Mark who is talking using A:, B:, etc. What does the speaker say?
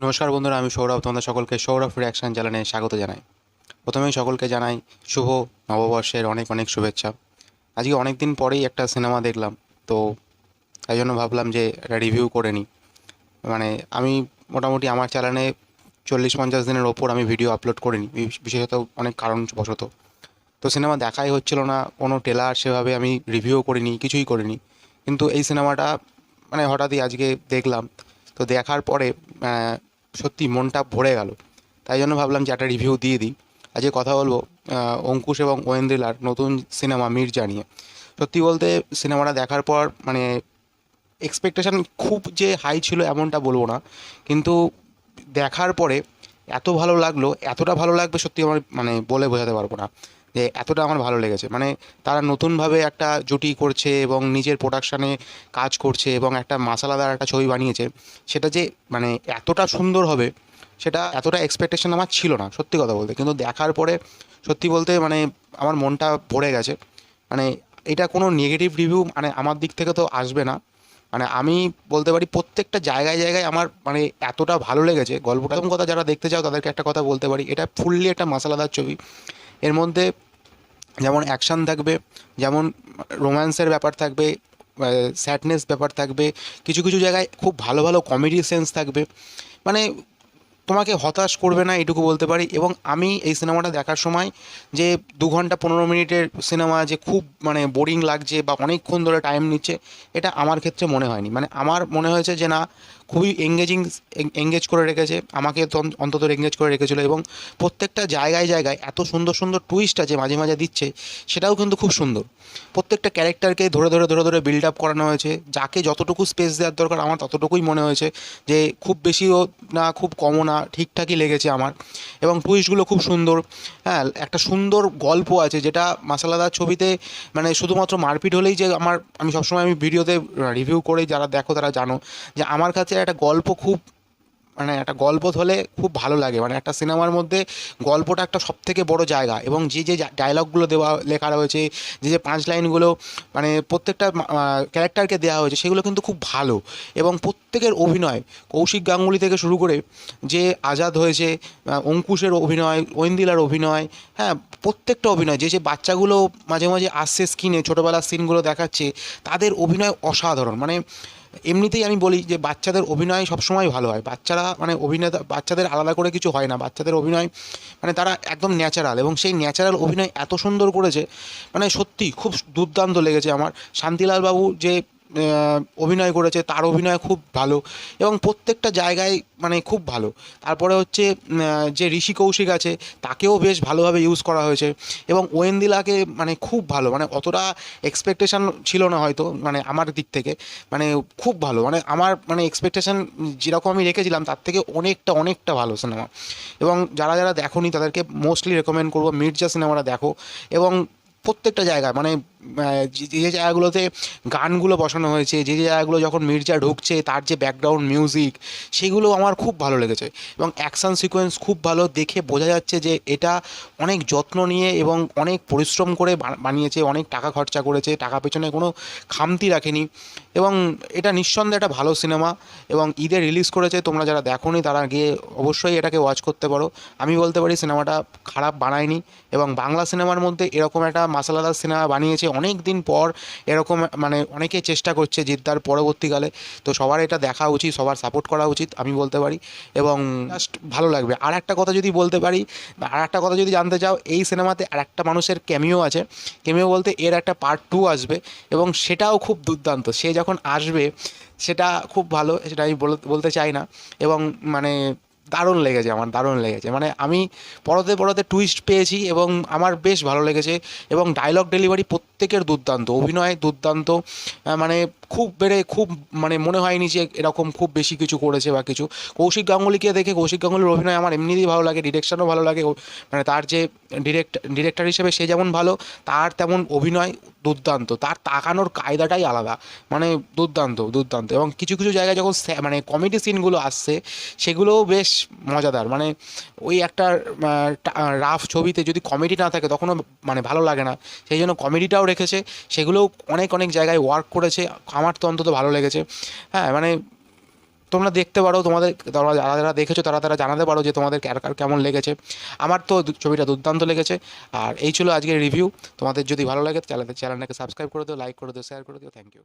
A: নমস্কার বন্ধুরা, আমি সৌরভ। তোমাদের সকলকে সৌরভ রিয়াকশন চ্যানেলে স্বাগত জানাই। প্রথমেই সকলকে জানাই শুভ নববর্ষের অনেক অনেক শুভেচ্ছা। আজকে অনেক দিন পরেই একটা সিনেমা দেখলাম, তো তাই জন্য ভাবলাম যে একটা রিভিউ করে নিই। মানে আমি মোটামুটি আমার চ্যানেলে 40-50 দিনের ওপর আমি ভিডিও আপলোড করিনি, বিশেষত অনেক কারণবশত। তো সিনেমা দেখাই হচ্ছিল না, কোনো ট্রেলার সেভাবে আমি রিভিউ করিনি, কিছুই করিনি। কিন্তু এই সিনেমাটা মানে হঠাৎই আজকে দেখলাম। তো দেখার পরে সত্যি মনটা ভরে গেল। তাই জন্য ভাবলাম যে একটা রিভিউ দিয়ে দিই। আজকে কথা বলবো অঙ্কুশ এবং ওয়েন্দ্রিলার নতুন সিনেমা মির্জা নিয়ে। সত্যি বলতে সিনেমাটা দেখার পর মানে এক্সপেকটেশন খুব যে হাই ছিল এমনটা বলবো না, কিন্তু দেখার পরে এত ভালো লাগলো, এতটা ভালো লাগবে সত্যি আমার মানে বলে বোঝাতে পারবো না যে এতটা আমার ভালো লেগেছে। মানে তারা নতুনভাবে একটা জুটি করছে এবং নিজের প্রোডাকশানে কাজ করছে এবং একটা মাসালাদার একটা ছবি বানিয়েছে। সেটা যে মানে এতটা সুন্দর হবে সেটা এতটা এক্সপেকটেশন আমার ছিল না সত্যি কথা বলতে, কিন্তু দেখার পরে সত্যি বলতে মানে আমার মনটা ভরে গেছে। মানে এটা কোনো নেগেটিভ রিভিউ মানে আমার দিক থেকে তো আসবে না। মানে আমি বলতে পারি প্রত্যেকটা জায়গায় জায়গায় আমার মানে এতটা ভালো লেগেছে গল্পটা। প্রথম কথা, যারা দেখতে চাও তাদেরকে একটা কথা বলতে পারি, এটা ফুললি একটা মশলাদার ছবি। এর মধ্যে যেমন অ্যাকশন থাকবে, যেমন রোম্যান্সের ব্যাপার থাকবে, স্যাডনেস ব্যাপার থাকবে, কিছু কিছু জায়গায় খুব ভালো ভালো কমেডি সেন্স থাকবে। মানে তোমাকে হতাশ করবে না, এটুকু বলতে পারি। এবং আমি এই সিনেমাটা দেখার সময় যে 2 ঘন্টা 15 মিনিটের সিনেমা যে খুব মানে বোরিং লাগছে বা অনেকক্ষণ ধরে টাইম নিচ্ছে, এটা আমার ক্ষেত্রে মনে হয়নি। মানে আমার মনে হয়েছে যে না, খুবই এঙ্গেজ করে রেখেছে আমাকে, তো অন্তত এঙ্গেজ করে রেখেছিলো। এবং প্রত্যেকটা জায়গায় জায়গায় এত সুন্দর সুন্দর টুইস্ট আছে মাঝে মাঝে দিচ্ছে, সেটাও কিন্তু খুব সুন্দর। প্রত্যেকটা ক্যারেক্টারকে ধরে ধরে ধরে ধরে বিল্ড আপ করানো হয়েছে, যাকে যতটুকু স্পেস দেওয়ার দরকার আমার ততটুকুই মনে হয়েছে। যে খুব বেশিও না খুব কমও না, ঠিকঠাকই লেগেছে আমার। এবং টুইস্টগুলো খুব সুন্দর। হ্যাঁ, একটা সুন্দর গল্প আছে, যেটা মাসালাদার ছবিতে মানে শুধুমাত্র মারপিট হলেই যে আমি সবসময় আমি ভিডিওতে রিভিউ করে, যারা দেখো তারা জানো যে আমার কাছে একটা গল্প খুব মানে একটা গল্প হলে খুব ভালো লাগে। মানে একটা সিনেমার মধ্যে গল্পটা একটা সবথেকে বড় জায়গা, এবং যে যে ডায়লগগুলো দেওয়া লেখা রয়েছে, যে যে পাঁচ লাইনগুলো মানে প্রত্যেকটা ক্যারেক্টারকে দেওয়া হয়েছে, সেগুলো কিন্তু খুব ভালো। এবং প্রত্যেকের অভিনয়, কৌশিক গাঙ্গুলি থেকে শুরু করে যে আজাদ হয়েছে, অঙ্কুশের অভিনয়, ঐন্দিলার অভিনয়, হ্যাঁ, প্রত্যেকটা অভিনয়, যে যে বাচ্চাগুলো মাঝে মাঝে আসছে স্ক্রিনে, ছোটোবেলার সিনগুলো দেখাচ্ছে, তাদের অভিনয় অসাধারণ। মানে এমনিতেই আমি বলি যে বাচ্চাদের অভিনয় সবসময় ভালো হয়। বাচ্চারা মানে অভিনেতা, বাচ্চাদের আলাদা করে কিছু হয় না, বাচ্চাদের অভিনয় মানে তারা একদম ন্যাচারাল, এবং সেই ন্যাচারাল অভিনয় এত সুন্দর করেছে। মানে সত্যি খুব দুর্দান্ত লেগেছে আমার। শান্তিলাল বাবু যে অভিনয় করেছে, তার অভিনয় খুব ভালো, এবং প্রত্যেকটা জায়গায় মানে খুব ভালো। তারপরে হচ্ছে যে ঋষি কৌশিক আছে, তাকেও বেশ ভালোভাবে ইউজ করা হয়েছে। এবং ওয়েন্দিলাকে মানে খুব ভালো, মানে অতটা এক্সপেকটেশন ছিল না হয়তো মানে আমার দিক থেকে। মানে খুব ভালো, মানে আমার মানে এক্সপেকটেশন যেরকম আমি রেখেছিলাম তার থেকে অনেকটা অনেকটা ভালো সিনেমা। এবং যারা যারা দেখোনি তাদেরকে মোস্টলি রেকমেন্ড করবো মির্জা সিনেমাটা দেখো। এবং প্রত্যেকটা জায়গায় মানে যে যে জায়গাগুলোতে গানগুলো বসানো হয়েছে, যে যে জায়গাগুলো যখন মির্জা ঢুকছে তার যে ব্যাকগ্রাউন্ড মিউজিক, সেগুলো আমার খুব ভালো লেগেছে। এবং অ্যাকশান সিকোয়েন্স খুব ভালো, দেখে বোঝা যাচ্ছে যে এটা অনেক যত্ন নিয়ে এবং অনেক পরিশ্রম করে বানিয়েছে, অনেক টাকা খরচা করেছে, টাকা পেছনে কোনো খামতি রাখেনি। এবং এটা নিঃসন্দেহে একটা ভালো সিনেমা। এবং ঈদে রিলিজ করেছে, তোমরা যারা দেখোনি তারা গিয়ে অবশ্যই এটাকে ওয়াচ করতে পারো। আমি বলতে পারি সিনেমাটা খারাপ বানায়নি। এবং বাংলা সিনেমার মধ্যে এরকম একটা মাসালাদার সিনেমা বানিয়েছে অনেক দিন পর। এরকম মানে অনেকে চেষ্টা করছে জিদ্দার পরবর্তীকালে। তো সবার এটা দেখা উচিত, সবার সাপোর্ট করা উচিত আমি বলতে পারি। এবং জাস্ট ভালো লাগবে। আর একটা কথা যদি বলতে পারি, আর একটা কথা যদি জানতে চাও, এই সিনেমাতে আর একটা মানুষের ক্যামিও আছে। ক্যামিও বলতে এর একটা পার্ট 2 আসবে, এবং সেটাও খুব দুর্দান্ত। সে যখন আসবে সেটা খুব ভালো, সেটা আমি বলতে চাই না। এবং মানে দারুণ লেগেছে আমার, দারুণ লেগেছে। মানে আমি পরতে পরতে টুইস্ট পেয়েছি এবং আমার বেশ ভালো লেগেছে। এবং ডায়লগ ডেলিভারি প্রত্যেকের দুর্দান্ত, অভিনয় দুর্দান্ত। মানে খুব খুব মানে মনে হয়নি যে এরকম খুব বেশি কিছু করেছে বা কিছু। কৌশিক গাঙ্গুলিকে দেখে, কৌশিক গাঙ্গুলির অভিনয় আমার এমনিতেই ভালো লাগে, ডিরেকশনও ভালো লাগে। মানে তার যে ডিরেক্টর হিসেবে সে যেমন ভালো, তার তেমন অভিনয় দুর্দান্ত। তার তাকানোর কায়দাটাই আলাদা, মানে দুর্দান্ত দুর্দান্ত। এবং কিছু কিছু জায়গায় যখন মানে কমেডি সিনগুলো আসছে, সেগুলোও বেশ মজাদার। মানে ওই একটা রাফ ছবিতে যদি কমেডি না থাকে তখনও মানে ভালো লাগে না, সেই জন্য কমেডিটাও রেখেছে। সেগুলোও অনেক অনেক জায়গায় ওয়ার্ক করেছে, আমার তো অন্তত ভালো লেগেছে। হ্যাঁ, মানে তোমরা দেখতে পারো, তোমরা যারা যারা দেখেছো তারা তারা জানাতে পারো যে তোমাদের কার কার কেমন লেগেছে। আমার তো ছবিটা দুর্দান্ত লেগেছে। আর এই ছিল আজকের রিভিউ। তোমাদের যদি ভালো লাগে তাহলে চ্যানেলটাকে সাবস্ক্রাইব করে দিও, লাইক করে দিও, শেয়ার করে দিও। Thank you.